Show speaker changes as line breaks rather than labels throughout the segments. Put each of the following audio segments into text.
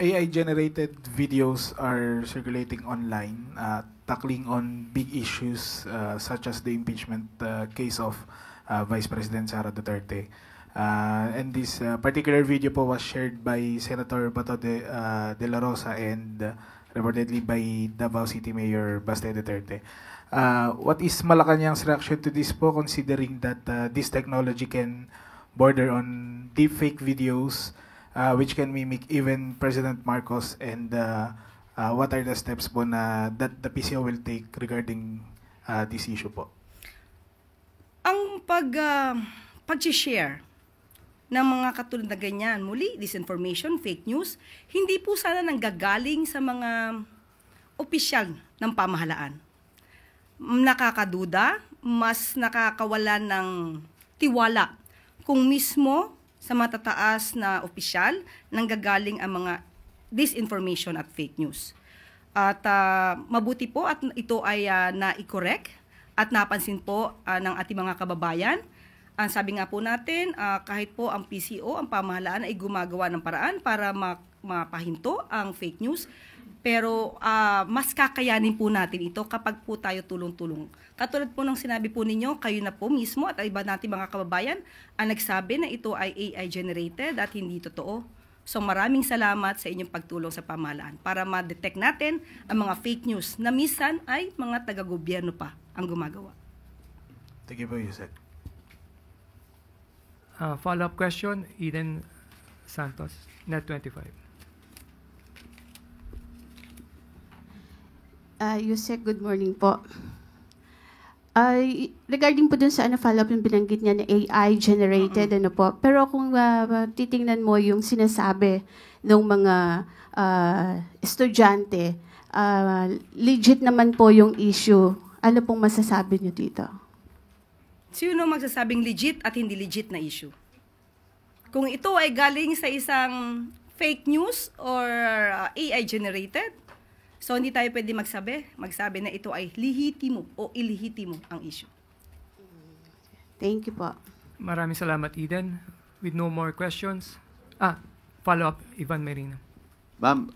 AI-generated videos are circulating online, tackling on big issues such as the impeachment case of Vice President Sara Duterte. And this particular video po was shared by Senator Bato de la Rosa and reportedly by Davao City Mayor Baste Duterte. What is Malacanang's reaction to this po, considering that this technology can border on deepfake videos which can mimic even President Marcos, and what are the steps po that the PCO will take regarding this issue po?
Ang pag-share ng mga katulad na ganyan, muli, disinformation, fake news, hindi po sana nanggagaling sa mga opisyal ng pamahalaan. Nakakaduda, mas nakakawala ng tiwala kung mismo sa matataas na opisyal nanggagaling ang mga disinformation at fake news. At mabuti po at ito ay na-correct at napansin po ng ating mga kababayan. Ang sabi nga po natin, kahit po ang PCO, ang pamahalaan ay gumagawa ng paraan para mapahinto ang fake news, pero mas kakayanin po natin ito kapag po tayo tulong-tulong. Katulad po ng sinabi po ninyo, kayo na po mismo at iba natin mga kababayan ang nagsabi na ito ay AI-generated at hindi totoo. So maraming salamat sa inyong pagtulong sa pamahalaan para ma-detect natin ang mga fake news na minsan ay mga taga-gobyerno pa ang gumagawa.
Thank you po, Yusek.
Follow-up question, Eden Santos, Net 25.
Yusek, good morning po. Regarding po dun sa follow-up yung binanggit niya na AI-generated, po. Pero kung titingnan mo yung sinasabi ng mga estudyante, legit naman po yung issue. Ano pong masasabi niyo dito?
Sino magsasabing legit at hindi legit na issue? Kung ito ay galing sa isang fake news or AI-generated, so hindi tayo pwede magsabi na ito ay lehitimo o ilehitimo ang issue.
Thank you po.
Maraming salamat, Eden. With no more questions. Follow-up, Ivan Merino.
Ma'am,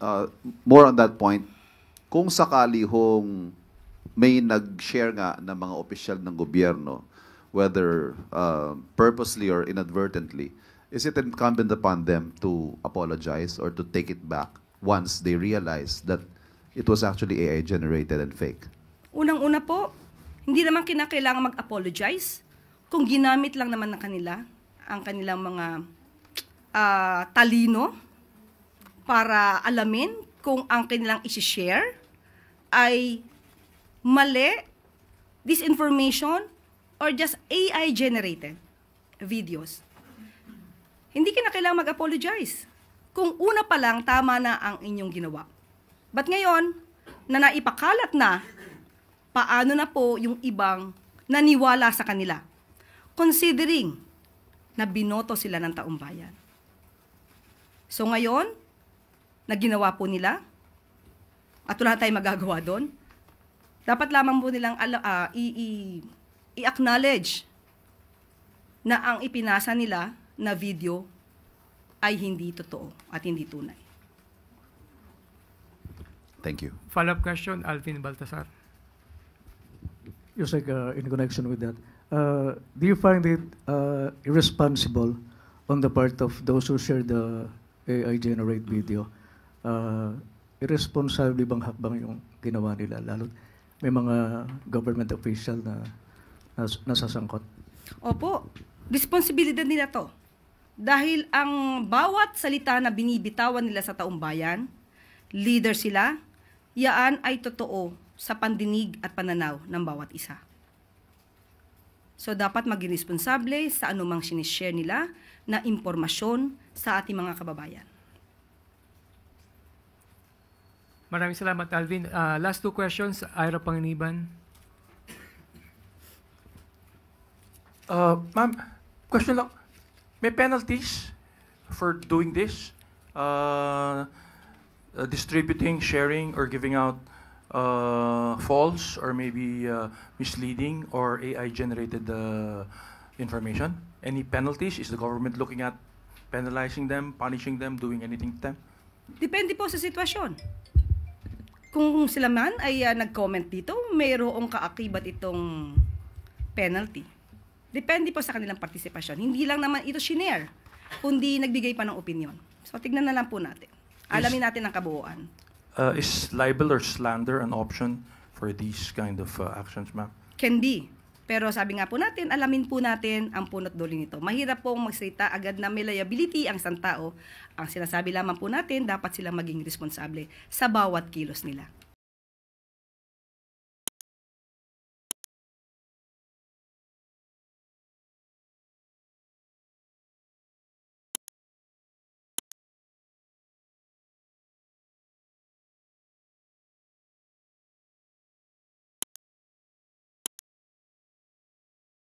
more on that point, kung sakali hong may nag-share nga ng mga opisyal ng gobyerno, whether purposely or inadvertently, is it incumbent upon them to apologize or to take it back once they realize that it was actually AI-generated and fake?
Unang-una po, hindi naman kinakailangan mag-apologize kung ginamit lang naman ng kanila ang kanilang mga talino para alamin kung ang kanilang isi-share ay mali, disinformation, or just AI-generated videos. Hindi kinakailangan mag-apologize kung una pa lang tama na ang inyong ginawa. But ngayon, na naipakalat na, paano na po yung ibang naniwala sa kanila? Considering na binoto sila ng taong bayan. So ngayon, na ginawa po nila, at wala tayong magagawa doon, dapat lamang po nilang i-acknowledge na ang ipinasa nila na video ay hindi totoo at hindi tunay.
Thank you.
Follow-up question, Alvin Baltasar.
Yusek, in connection with that, do you find it irresponsible on the part of those who share the AI-generate video? Irresponsible bang hakbang yung ginawa nila? Lalo may mga government official na nasasangkot.
Opo, responsibilidad nila to. Dahil ang bawat salita na binibitawan nila sa taong bayan, leader sila, yaan ay totoo sa pandinig at pananaw ng bawat isa. So dapat maging responsable sa anumang sinishare nila na impormasyon sa ating mga kababayan.
Maraming salamat, Alvin. Last two questions, Ira Panginiban.
Ma'am, question lang. May penalties for doing this? Distributing, sharing, or giving out false or maybe misleading or AI-generated information? Any penalties? Is the government looking at penalizing them, punishing them, doing anything to them?
Depende po sa sitwasyon. Kung sila man ay nag-comment dito, mayroong kaakibat itong penalty. Depende po sa kanilang partisipasyon. Hindi lang naman ito shinare, kundi nagbigay pa ng opinion. So tignan na lang po natin. Alamin natin ang kabuuan.
Is libel or slander an option for these kind of actions, ma'am?
Can be. Pero sabi nga po natin, alamin po natin ang punot dulo nito. Mahirap pong magsalita agad na may liability ang isang tao. Ang sinasabi lamang po natin, dapat sila maging responsable sa bawat kilos nila.